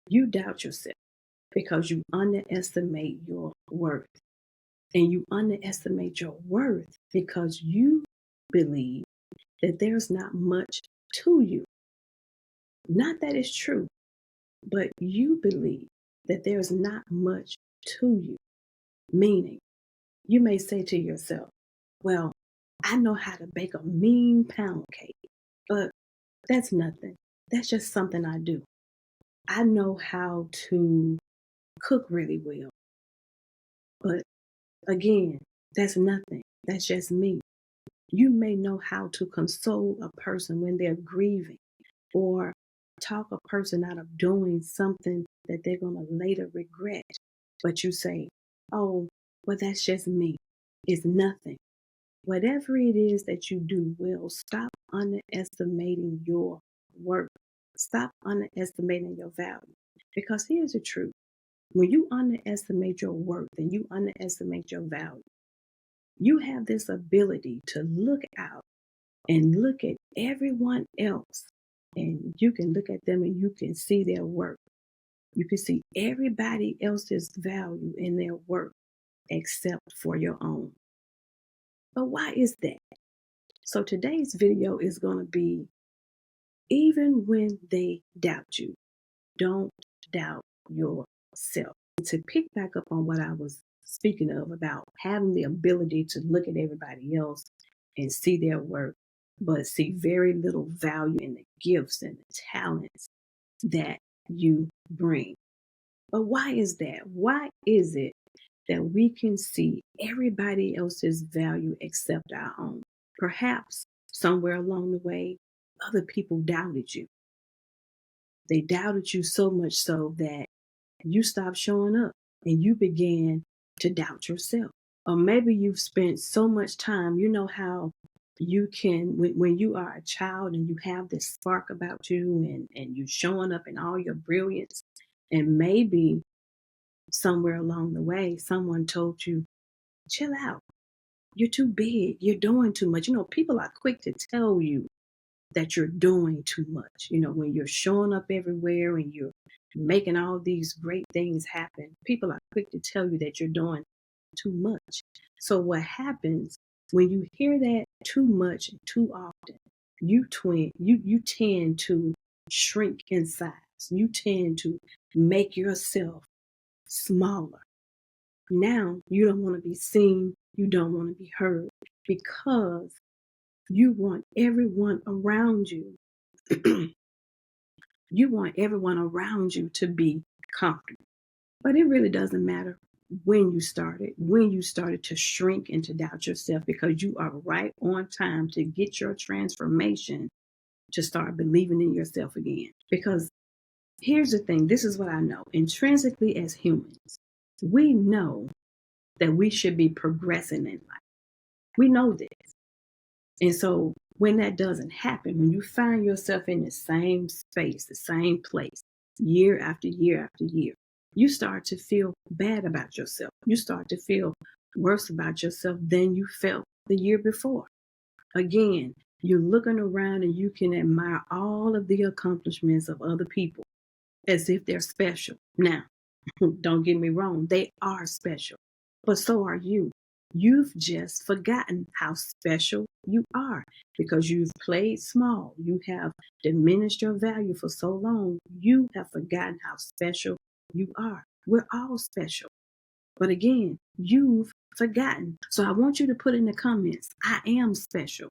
You doubt yourself because you underestimate your worth. And you underestimate your worth because you believe that there's not much to you. Not that it's true, but you believe that there's not much to you. Meaning, you may say to yourself, well, I know how to bake a mean pound cake, but that's nothing. That's just something I do. I know how to cook really well, but again, that's nothing. That's just me. You may know how to console a person when they're grieving or talk a person out of doing something that they're going to later regret. But you say, oh, well, that's just me. It's nothing. Whatever it is that you do well, stop underestimating your worth. Stop underestimating your value. Because here's the truth. When you underestimate your worth and you underestimate your value, you have this ability to look out and look at everyone else. And you can look at them and you can see their worth. You can see everybody else's value in their worth except for your own. But why is that? So today's video is going to be, even when they doubt you, don't doubt yourself. To pick back up on what I was speaking of about having the ability to look at everybody else and see their worth, but see very little value in the gifts and the talents that you bring. But why is that? Why is it that we can see everybody else's value except our own? Perhaps somewhere along the way, other people doubted you. They doubted you so much so that you stopped showing up and you began to doubt yourself. Or maybe you've spent so much time, you know how you can, when you are a child and you have this spark about you and you showing up in all your brilliance, and maybe somewhere along the way, someone told you, chill out. You're too big. You're doing too much. You know, people are quick to tell you that you're doing too much. You know, when you're showing up everywhere and you're making all these great things happen, people are quick to tell you that you're doing too much. So what happens when you hear that too much and too often, you tend to shrink in size. You tend to make yourself smaller. Now you don't want to be seen, you don't want to be heard, because you want everyone around you you want everyone around you to be comfortable. But it really doesn't matter when you started to shrink and to doubt yourself, because you are right on time to get your transformation to start believing in yourself again. Because here's the thing, this is what I know. Intrinsically, as humans, we know that we should be progressing in life. We know this. And so when that doesn't happen, when you find yourself in the same space, the same place, year after year after year, you start to feel bad about yourself. You start to feel worse about yourself than you felt the year before. Again, you're looking around and you can admire all of the accomplishments of other people as if they're special. Now, don't get me wrong, they are special, but so are you. You've just forgotten how special you are because you've played small. You have diminished your value for so long. You have forgotten how special you are. We're all special. But again, you've forgotten. So I want you to put in the comments, I am special.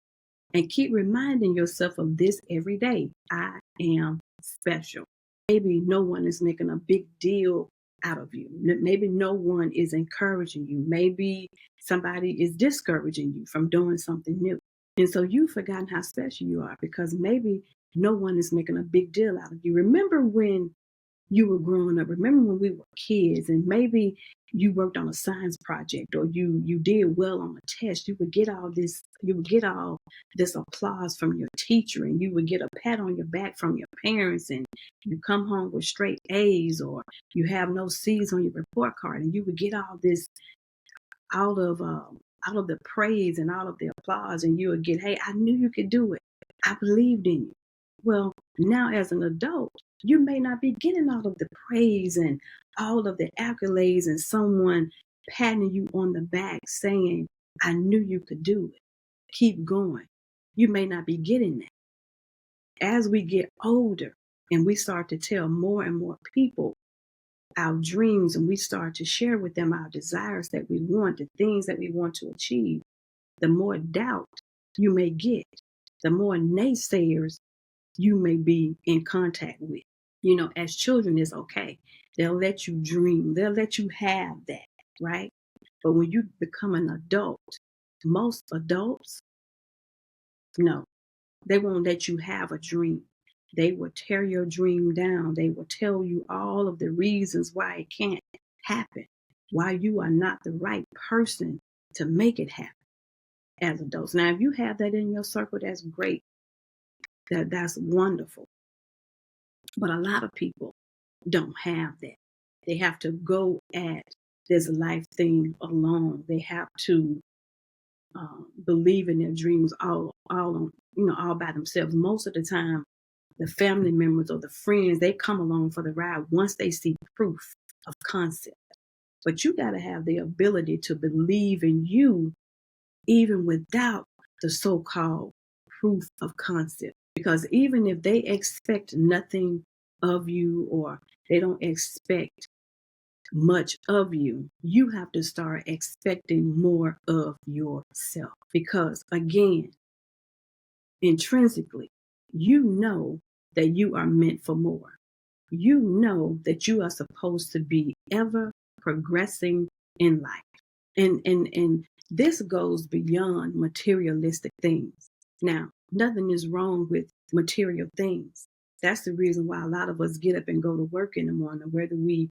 And keep reminding yourself of this every day. I am special. Maybe no one is making a big deal out of you. Maybe no one is encouraging you. Maybe somebody is discouraging you from doing something new. And so you've forgotten how special you are because maybe no one is making a big deal out of you. Remember when you were growing up, remember when we were kids and maybe you worked on a science project or you did well on a test, you would get all this applause from your teacher and you would get a pat on your back from your parents, and you come home with straight A's or you have no C's on your report card, and you would get all of the praise and all of the applause, and you would get, hey, I knew you could do it. I believed in you. Well, now as an adult, You may not be getting all of the praise and all of the accolades and someone patting you on the back saying, I knew you could do it. Keep going. You may not be getting that. As we get older and we start to tell more and more people our dreams and we start to share with them our desires that we want, the things that we want to achieve, the more doubt you may get, the more naysayers you may be in contact with. You know, as children, it's okay. They'll let you dream, they'll let you have that, right? But when you become an adult, most adults, no, they won't let you have a dream. They will tear your dream down. They will tell you all of the reasons why it can't happen, why you are not the right person to make it happen as adults. Now, if you have that in your circle, that's great. That's wonderful. But a lot of people don't have that. They have to go at this life thing alone. They have to believe in their dreams all by themselves. Most of the time, the family members or the friends, they come along for the ride once they see proof of concept. But you got to have the ability to believe in you even without the so-called proof of concept. Because even if they expect nothing of you or they don't expect much of you, you have to start expecting more of yourself. Because again, intrinsically, you know that you are meant for more. You know that you are supposed to be ever progressing in life. And this goes beyond materialistic things. Now, nothing is wrong with material things. That's the reason why a lot of us get up and go to work in the morning, whether we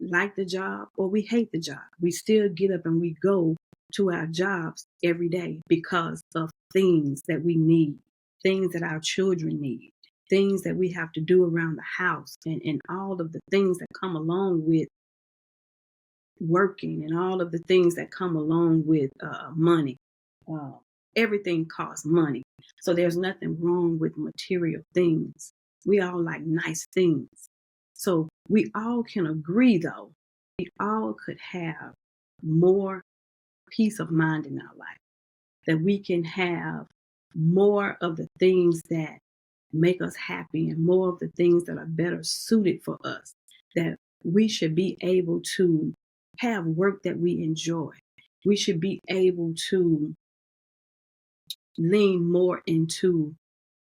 like the job or we hate the job. We still get up and we go to our jobs every day because of things that we need, things that our children need, things that we have to do around the house, and all of the things that come along with working and all of the things that come along with money. Uh, Everything costs money. So there's nothing wrong with material things. We all like nice things. So we all can agree, though, we all could have more peace of mind in our life, that we can have more of the things that make us happy and more of the things that are better suited for us, that we should be able to have work that we enjoy. We should be able to lean more into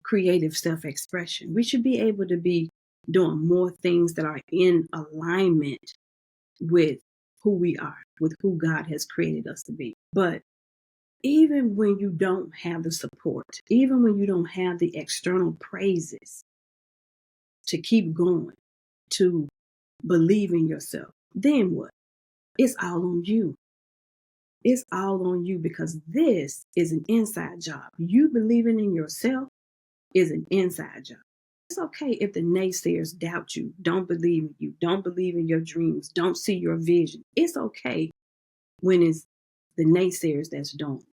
creative self-expression. We should be able to be doing more things that are in alignment with who we are, with who God has created us to be. But even when you don't have the support, even when you don't have the external praises to keep going, to believe in yourself, then what? It's all on you. It's all on you, because this is an inside job. You believing in yourself is an inside job. It's okay if the naysayers doubt you, don't believe in you, don't believe in your dreams, don't see your vision. It's okay when it's the naysayers that's doing it,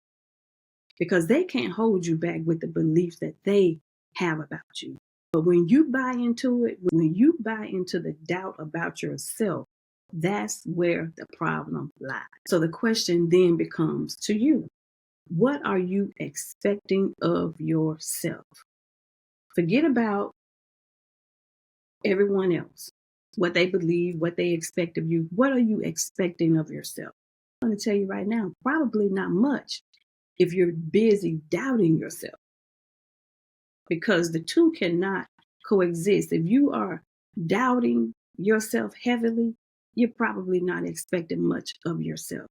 because they can't hold you back with the beliefs that they have about you. But when you buy into it, when you buy into the doubt about yourself, that's where the problem lies. So the question then becomes to you, what are you expecting of yourself? Forget about everyone else, what they believe, what they expect of you. What are you expecting of yourself? I'm going to tell you right now, probably not much if you're busy doubting yourself, because the two cannot coexist. If you are doubting yourself heavily, you're probably not expecting much of yourself.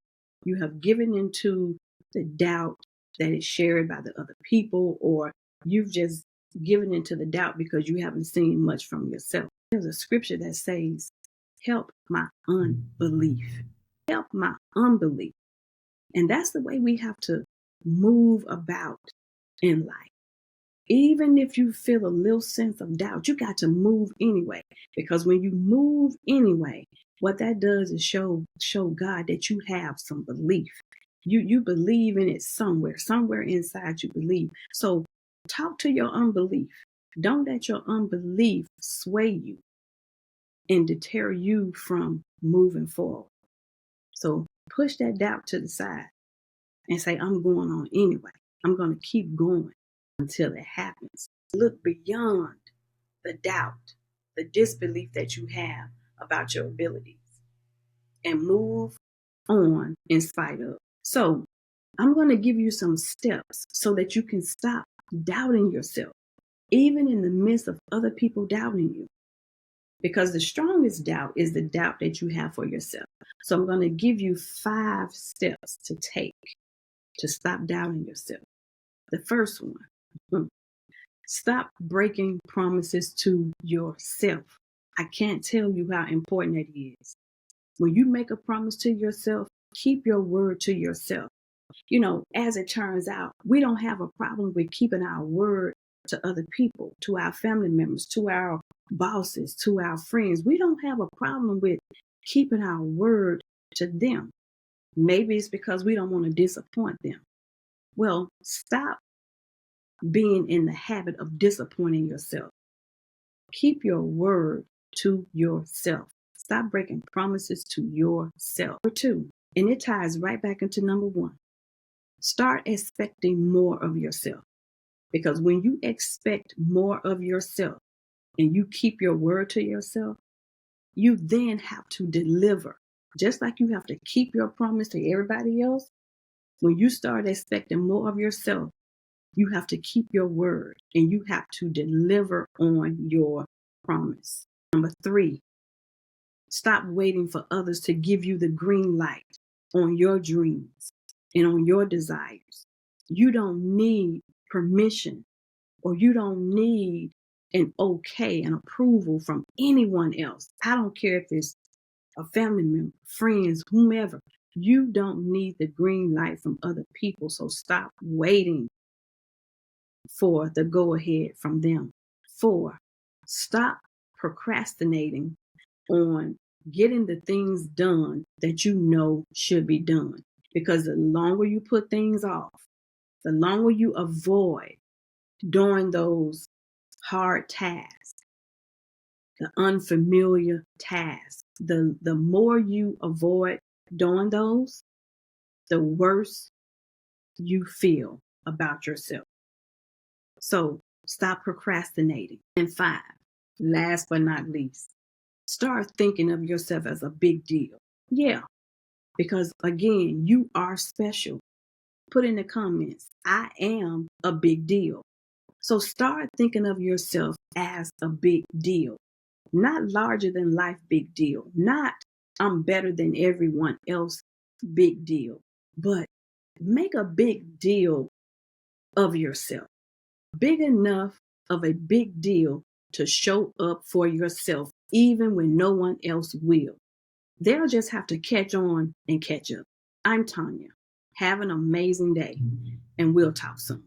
You have given into the doubt that is shared by the other people, or you've just given into the doubt because you haven't seen much from yourself. There's a scripture that says, help my unbelief. Help my unbelief. And that's the way we have to move about in life. Even if you feel a little sense of doubt, you got to move anyway. Because when you move anyway, what that does is show God that you have some belief. You believe in it somewhere inside you believe. So talk to your unbelief. Don't let your unbelief sway you and deter you from moving forward. So push that doubt to the side and say, I'm going on anyway. I'm going to keep going until it happens. Look beyond the doubt, the disbelief that you have about your abilities, and move on in spite of. So I'm going to give you some steps so that you can stop doubting yourself, even in the midst of other people doubting you. Because the strongest doubt is the doubt that you have for yourself. So I'm going to give you 5 steps to take to stop doubting yourself. The first one, stop breaking promises to yourself. I can't tell you how important that is. When you make a promise to yourself, keep your word to yourself. You know, as it turns out, we don't have a problem with keeping our word to other people, to our family members, to our bosses, to our friends. We don't have a problem with keeping our word to them. Maybe it's because we don't want to disappoint them. Well, stop being in the habit of disappointing yourself. Keep your word to yourself. Stop breaking promises to yourself. Number 2, and it ties right back into number 1. Start expecting more of yourself. Because when you expect more of yourself and you keep your word to yourself, you then have to deliver. Just like you have to keep your promise to everybody else, when you start expecting more of yourself, you have to keep your word and you have to deliver on your promise. Number 3, stop waiting for others to give you the green light on your dreams and on your desires. You don't need permission, or you don't need an okay and approval from anyone else. I don't care if it's a family member, friends, whomever. You don't need the green light from other people. So stop waiting for the go ahead from them. 4, stop procrastinating on getting the things done that you know should be done. Because the longer you put things off, the longer you avoid doing those hard tasks, the unfamiliar tasks, the more you avoid doing those, the worse you feel about yourself. So stop procrastinating. And 5, last but not least, start thinking of yourself as a big deal. Yeah, because again, you are special. Put in the comments, I am a big deal. So start thinking of yourself as a big deal, not larger than life big deal, not I'm better than everyone else big deal, but make a big deal of yourself, big enough of a big deal to show up for yourself, even when no one else will. They'll just have to catch on and catch up. I'm Tanya. Have an amazing day, and we'll talk soon.